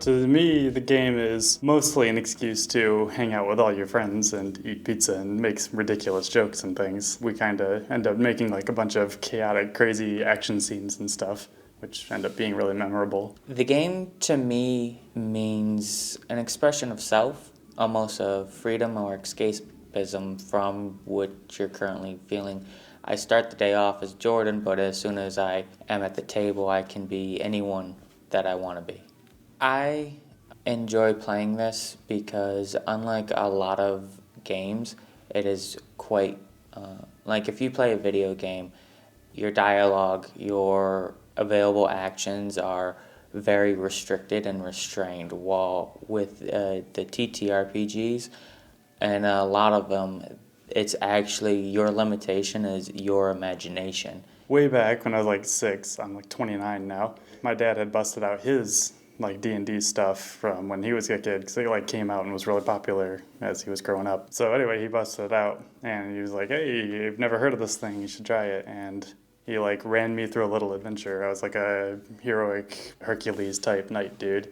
To me, the game is mostly an excuse to hang out with all your friends and eat pizza and make some ridiculous jokes and things. We kind of end up making like a bunch of chaotic, crazy action scenes and stuff, which end up being really memorable. The game to me means an expression of self, almost a freedom or escapism from what you're currently feeling. I start the day off as Jordan, but as soon as I am at the table, I can be anyone that I want to be. I enjoy playing this because unlike a lot of games, it is quite, like if you play a video game, your dialogue, your available actions are very restricted and restrained, while with the TTRPGs, and a lot of them, it's actually your limitation is your imagination. Way back when I was like 6, I'm like 29 now, my dad had busted out his like D&D stuff from when he was a kid, because it like came out and was really popular as he was growing up. So anyway, he busted it out and he was like, hey, you've never heard of this thing, you should try it. And he like ran me through a little adventure. I was like a heroic Hercules type knight dude.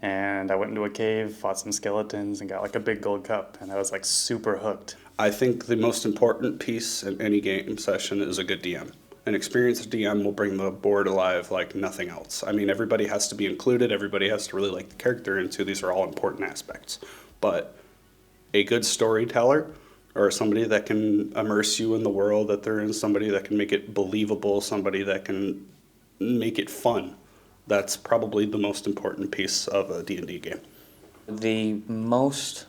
And I went into a cave, fought some skeletons, and got like a big gold cup, and I was like super hooked. I think the most important piece in any game session is a good DM. An experienced DM will bring the board alive like nothing else. I mean, everybody has to be included, everybody has to really like the character, and so these are all important aspects. But a good storyteller, or somebody that can immerse you in the world that they're in, somebody that can make it believable, somebody that can make it fun, that's probably the most important piece of a D&D game. The most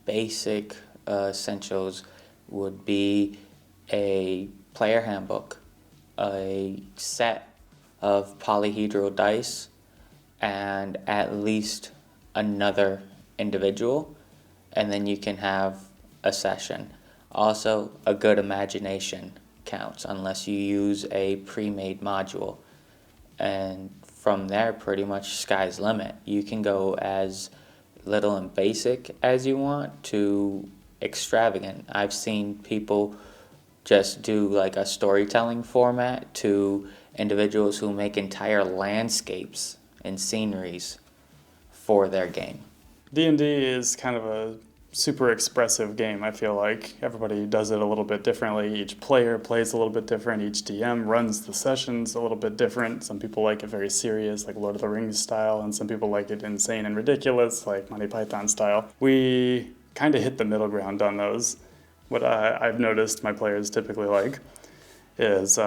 basic essentials would be a player handbook, a set of polyhedral dice, and at least another individual, and then you can have a session. Also, a good imagination counts unless you use a pre-made module. And from there, pretty much sky's limit. You can go as little and basic as you want to extravagant. I've seen people just do like a storytelling format to individuals who make entire landscapes and sceneries for their game. D&D is kind of a super expressive game, I feel like. Everybody does it a little bit differently. Each player plays a little bit different. Each DM runs the sessions a little bit different. Some people like it very serious, like Lord of the Rings style, and some people like it insane and ridiculous, like Monty Python style. We kind of hit the middle ground on those. What I've noticed my players typically like is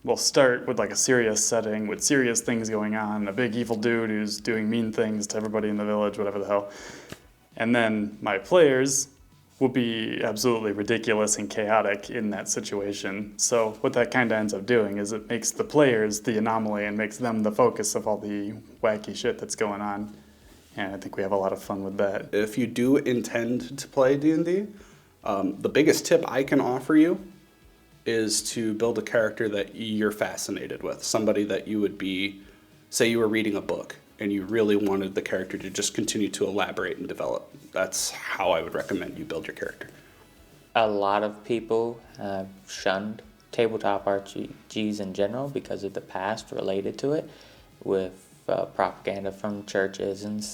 we'll start with like a serious setting with serious things going on, a big evil dude who's doing mean things to everybody in the village, whatever the hell. And then my players will be absolutely ridiculous and chaotic in that situation. So what that kind of ends up doing is it makes the players the anomaly and makes them the focus of all the wacky shit that's going on. And I think we have a lot of fun with that. If you do intend to play D&D, the biggest tip I can offer you is to build a character that you're fascinated with. Somebody that you would be, say you were reading a book, and you really wanted the character to just continue to elaborate and develop. That's how I would recommend you build your character. A lot of people have shunned tabletop RPGs in general because of the past related to it, with propaganda from churches and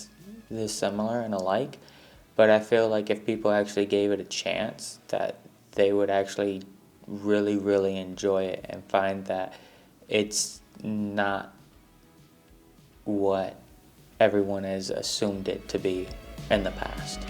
this similar and alike. But I feel like if people actually gave it a chance, that they would actually really, really enjoy it and find that it's not what everyone has assumed it to be in the past.